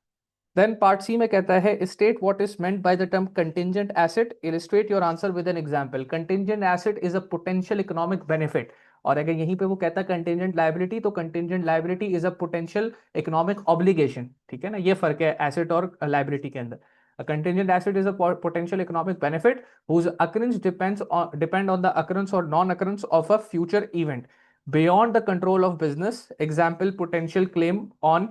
देन पार्ट सी में कहता है state what is meant by the term contingent asset, illustrate your answer with an example. Contingent asset is a potential economic benefit, और अगर यहीं पे वो कहता है कंटिंजेंट लायबिलिटी, तो contingent liability is a potential economic obligation, ठीक है ना, ये फर्क है एसेट और लायबिलिटी के अंदर। A contingent asset is a potential economic benefit whose occurrence depend on the occurrence or non-occurrence of a future event beyond the control of business. Example, potential claim on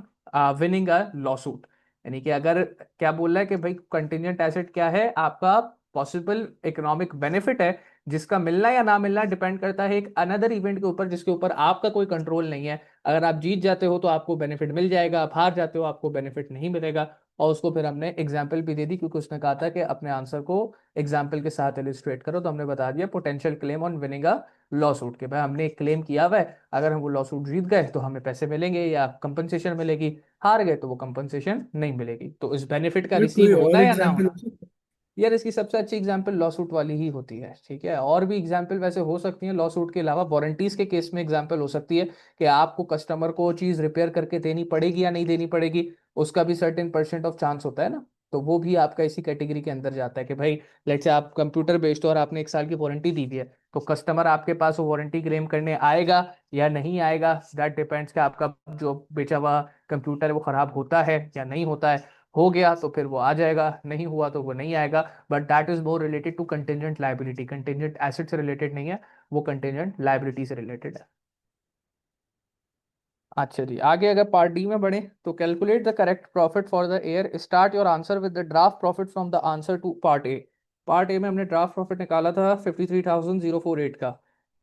winning a lawsuit। यानी कि अगर क्या बोल रहा है कि भाई contingent asset क्या है आपका, पॉसिबल इकोनॉमिक बेनिफिट है जिसका मिलना या ना मिलना डिपेंड करता है एक अनदर इवेंट के ऊपर जिसके ऊपर आपका कोई कंट्रोल नहीं है। अगर आप जीत जाते हो तो आपको बेनिफिट मिल जाएगा, आप हार जाते हो आपको बेनिफिट नहीं मिलेगा। और उसको फिर हमने एग्जाम्पल भी दे दी, क्योंकि उसने कहा था कि अपने आंसर को एग्जाम्पल के साथ इलिस्ट्रेट करो। तो हमने बता दिया potential claim on winning a law suit, के भाई हमने एक क्लेम किया हुआ है, अगर हम वो लॉ सूट जीत गए तो हमें पैसे मिलेंगे या कंपनसेशन मिलेगी, हार गए तो वो कंपनसेशन नहीं मिलेगी। तो इस बेनिफिट का फिर कोई रिसीव होना और या ना एग्जांपल हो होना, सकता यार इसकी सबसे अच्छी एग्जांपल लॉ सूट वाली ही होती है। ठीक है, और भी एग्जांपल वैसे हो सकती हैं लॉ सूट के अलावा। वारंटीज के केस में एग्जांपल हो सकती है कि आपको कस्टमर को चीज रिपेयर करके देनी पड़ेगी या नहीं देनी पड़ेगी, उसका भी सर्टेन परसेंट ऑफ चांस होता है ना। तो वो भी आपका इसी कैटेगरी के अंदर जाता है कि भाई लेट्स से आप कंप्यूटर बेस्ड हो और आपने 1 साल की वारंटी दी हुई है, तो कस्टमर आपके पास वो वारंटी क्लेम करने आएगा या नहीं आएगा, दैट डिपेंड्स कि आपका जो बेचा हुआ कंप्यूटर है वो खराब होता है या नहीं होता है। हो गया तो फिर वो आ जाएगा, नहीं हुआ तो वो नहीं आएगा। But that is more related to contingent liability, contingent asset से रिलेटेड नहीं है, वो कंटेंजेंट लाइबिलिटी से रिलेटेड है। अच्छा जी, आगे अगर पार्ट डी में बढ़े तो calculate the correct profit for the year, start your answer with the draft profit from the answer to part A. Part A में हमने ड्राफ्ट प्रॉफिट निकाला था 53,048 का।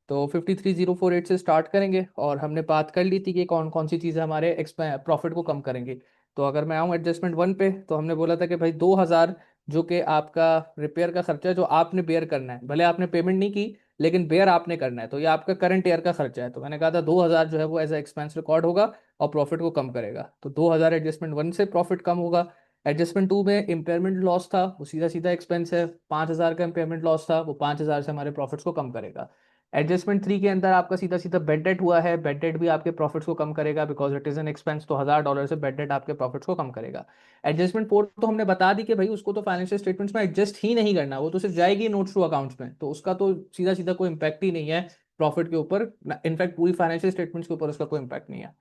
तो 53,048 से स्टार्ट करेंगे और हमने बात कर ली थी कि कौन कौन सी चीज़ें हमारे प्रॉफिट को कम करेंगे। तो अगर मैं आऊँ एडजस्टमेंट वन पे, तो हमने बोला था कि भाई 2,000 जो कि आपका रिपेयर का खर्चा है जो आपने बेयर करना है, भले आपने पेमेंट नहीं की लेकिन बेयर आपने करना है, तो ये आपका करंट ईयर का खर्चा है। तो मैंने कहा था 2,000 जो है वो एज एक्सपेंस रिकॉर्ड होगा और प्रॉफिट को कम करेगा। तो 2,000 एडजस्टमेंट वन से प्रॉफिट कम होगा। एडजस्टमेंट टू में इम्पेयरमेंट लॉस था, वो सीधा सीधा एक्सपेंस है। 5,000 का इम्पेयरमेंट लॉस था, वो 5,000 से हमारे प्रॉफिट्स को कम करेगा। एडजस्टमेंट थ्री के अंदर आपका सीधा सीधा बेड डेट हुआ है, बेड डेट भी आपके प्रॉफिट्स को कम करेगा because it is an expense, तो $1,000 से बेड डेट आपके प्रॉफिट्स को कम करेगा। एडजस्टमेंट फोर तो हमने बता दी कि भाई उसको तो फाइनेंशियल स्टेटमेंट्स में एडजस्ट ही नहीं करना, वो तो सिर्फ जाएगी नोट्स टू अकाउंट्स में, तो उसका तो सीधा सीधा कोई इंपैक्ट ही नहीं है प्रॉफिट के ऊपर। इनफैक्ट पूरी फाइनेंशियल स्टेटमेंट्स के ऊपर उसका कोई इंपैक्ट नहीं है।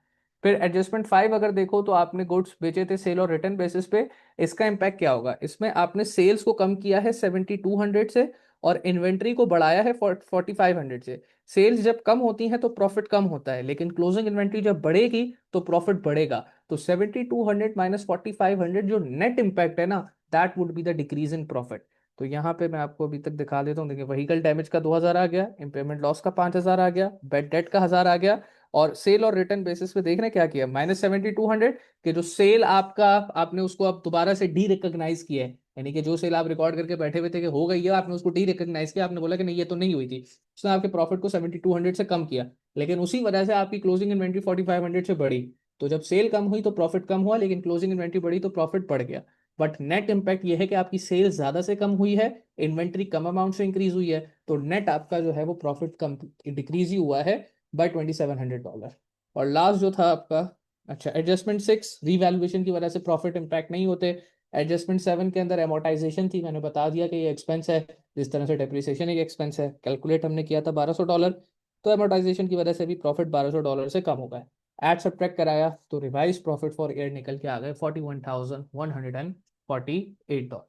फिर एडजस्टमेंट फाइव अगर देखो तो आपने गुड्स बेचे थे सेल और रिटर्न बेसिस पे, इसका इम्पैक्ट क्या होगा, इसमें आपने सेल्स को कम किया है 7,200 से और इन्वेंट्री को बढ़ाया है 4,500 से। सेल्स जब कम होती हैं तो प्रॉफिट कम होता है, लेकिन क्लोजिंग इन्वेंट्री जब बढ़ेगी तो प्रॉफिट बढ़ेगा। तो 7,200 माइनस 4,500 जो नेट इम्पैक्ट है ना, that would be the decrease in profit. तो यहाँ पे मैं आपको अभी तक दिखा देता हूँ, देखिए व्हीकल डैमेज का 2,000 आ गया, इम्पेयरमेंट लॉस का 5,000 आ गया, बेड डेट का 1,000 आ गया, और सेल और रिटर्न बेसिस पे देख रहे हैं क्या किया, -7,200 कि जो सेल आपका आपने उसको अब दोबारा से डी रिकॉग्नाइज किया है, यानी कि जो सेल आप रिकॉर्ड करके बैठे हुए थे कि हो गई है, आपने उसको डी रिकॉग्नाइज किया, आपने बोला कि नहीं ये तो नहीं हुई थी, उसने आपके प्रॉफिट को 7,200 से कम किया, लेकिन उसी वजह से आपकी क्लोजिंग इन्वेंट्री 4,500 से बढ़ी। तो जब सेल कम हुई तो प्रॉफिट कम हुआ, लेकिन क्लोजिंग इन्वेंट्री बढ़ी तो प्रॉफिट बढ़ गया। बट नेट इंपैक्ट ये है कि आपकी सेल्स ज्यादा से कम हुई है, इन्वेंट्री कम अमाउंट से इंक्रीज हुई है, तो नेट आपका जो है वो प्रॉफिट कम डिक्रीज ही हुआ है बाय $2,700। और लास्ट जो था आपका, अच्छा एडजस्टमेंट सिक्स, रीवैल्यूएशन की वजह से प्रॉफिट इंपैक्ट नहीं होते। एडजस्टमेंट सेवन के अंदर एमोटाइजेशन थी, मैंने बता दिया कि ये एक्सपेंस है, जिस तरह से डेप्रिसिएशन एक एक्सपेंस है, कैलकुलेट हमने किया था $1,200, तो एमोटाइजेशन की वजह से भी प्रॉफिट $1,200 से कम हो गया। एड सब्ट्रैक्ट कराया तो रिवाइज प्रॉफिट फॉर ईयर निकल के आ गए $41,148।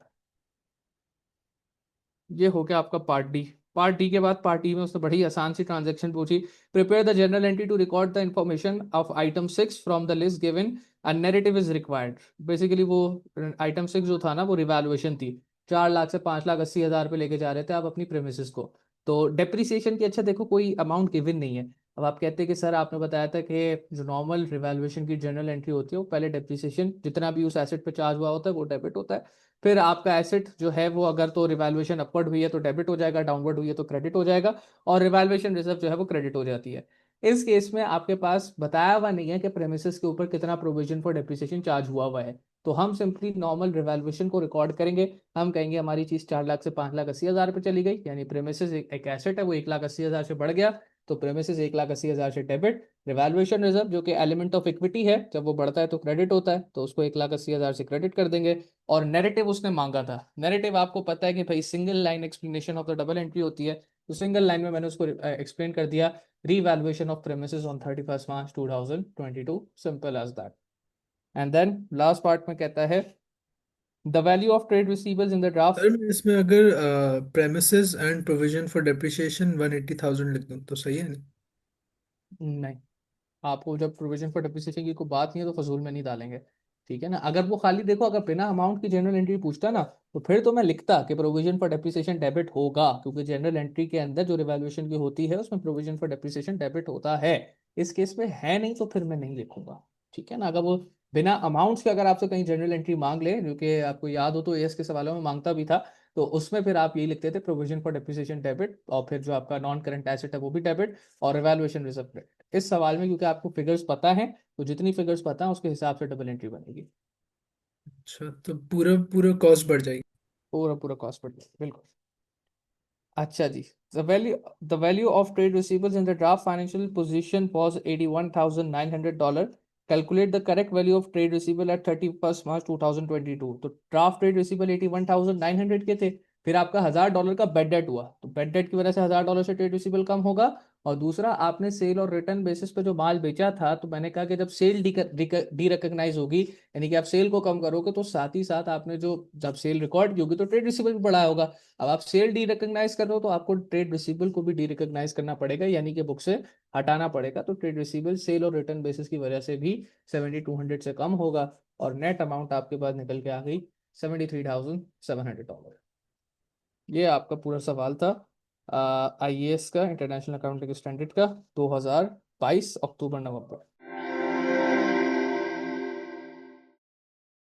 ये हो गया आपका पार्ट डी। पार्ट डी के बाद पार्ट ई में उसने बड़ी आसान सी ट्रांजेक्शन पूछी, prepare the journal entry to record the information of item 6 from the list given, a narrative is required. Basically वो आइटम 6 जो था ना वो रिवैल्यूएशन थी, 4 लाख से 5,80,000 पे लेके जा रहे थे आप अपनी प्रेमिसेस को। तो डेप्रिसिएशन की, अच्छा देखो कोई अमाउंट गिवन नहीं है। अब आप कहते हैं कि सर आपने बताया था कि जो नॉर्मल रिवैल्यूएशन की जर्नल एंट्री होती है वो पहले डेप्रिसिएशन जितना भी उस एसेट पे चार्ज हुआ होता है वो डेबिट होता है, फिर आपका एसेट जो है वो अगर तो रिवैल्यूएशन अपवर्ड हुई है तो डेबिट हो जाएगा, डाउनवर्ड हुई है तो क्रेडिट हो जाएगा, और रिवैल्यूएशन रिजर्व जो है वो क्रेडिट हो जाती है। इस केस में आपके पास बताया हुआ नहीं है कि प्रेमिसेस के ऊपर कितना प्रोविजन फॉर डेप्रिसिएशन चार्ज हुआ है, तो हम सिंपली नॉर्मल रिवैल्यूएशन को रिकॉर्ड करेंगे। हम कहेंगे हमारी चीज 4 लाख से 5,80,000 पे चली गई, यानी प्रेमिसेस एक एसेट है वो 1,80,000 से बढ़ गया, तो प्रेमिसेस 1,80,000 से डेबिट। रिवैल्यूएशन रिजर्व जो कि एलिमेंट ऑफ इक्विटी है, जब वो बढ़ता है तो क्रेडिट होता है, तो उसको 1,80,000 से क्रेडिट कर देंगे। और नैरेटिव उसने मांगा था, नैरेटिव आपको पता है कि भाई single line explanation of the double entry होती है, तो सिंगल लाइन में मैंने उसको एक्सप्लेन कर दिया, revaluation of premises on 31 March 2022, simple as that. And then last part में कहता है the value of trade receivables in the sir draft. मैं इसमें अगर premises and provision for depreciation 180,000 लिख दूँ तो सही है नहीं? नहीं, आपको जब प्रोविजन फॉर डेप्रिसिएशन की कोई बात नहीं है तो फजूल में नहीं डालेंगे। ठीक है ना। अगर वो खाली देखो, अगर बिना अमाउंट की जनरल एंट्री पूछता ना, तो फिर तो मैं लिखता कि प्रोविजन फॉर डेप्रिसिएशन डेबिट होगा, क्योंकि जनरल एंट्री के अंदर जो रिवैल्यूएशन की होती है उसमें प्रोविजन फॉर डेप्रिसिएशन डेबिट होता है। इस केस में है नहीं, तो फिर मैं नहीं लिखूंगा। ठीक है ना। अगर वो बिना अमाउंट्स के अगर आपसे कहीं जनरल एंट्री मांग ले, जो कि आपको याद हो तो एएस के सवालों में मांगता भी था, तो उसमें फिर आप यही लिखते थे, प्रोविजन फॉर डेप्रिसिएशन डेबिट, और फिर जो आपका नॉन करंट एसेट है वो भी डेबिट, और रिवैल्यूएशन रिजर्व क्रेडिट। इस सवाल में क्योंकि आपको फिगर्स पता है, तो जितनी फिगर्स पता है उसके हिसाब से डबल एंट्री बनेगी। अच्छा, तो पूरा पूरा कॉस्ट बढ़ जाएगी। पूरा पूरा कॉस्ट बढ़ जाएगा, बिल्कुल। अच्छा जी। The value of trade receivables in the draft financial position was $81,900। Calculate the correct value of trade receivable at 31 March 2022। तो ड्राफ्ट ट्रेड रिसीवेबल 81,900 के थे। फिर आपका $1,000 का बेड डेट हुआ, तो बेड डेट की वजह से $1,000 से ट्रेड रिसीवेबल कम होगा। और दूसरा, आपने सेल और रिटर्न बेसिस पे जो माल बेचा था, तो मैंने कहा कि जब सेल डी रिकॉग्नाइज होगी, यानी कि आप सेल को कम करोगे, तो साथ ही साथ आपने जो, जब सेल रिकॉर्ड की होगी तो ट्रेड रिसीवेबल भी बढ़ा होगा। अब आप सेल डी रिकॉग्नाइज कर रहे हो, तो आपको ट्रेड रिसीवेबल को भी डी रिकॉग्नाइज करना पड़ेगा, यानी कि बुक से हटाना पड़ेगा। तो ट्रेड रिसीवेबल सेल और रिटर्न बेसिस की वजह से भी 7,200 से कम होगा, और नेट अमाउंट आपके पास निकल के आ गई $73,700। ये आपका पूरा सवाल था आईएएस का, इंटरनेशनल अकाउंटिंग स्टैंडर्ड का, 2022 अक्टूबर नवंबर।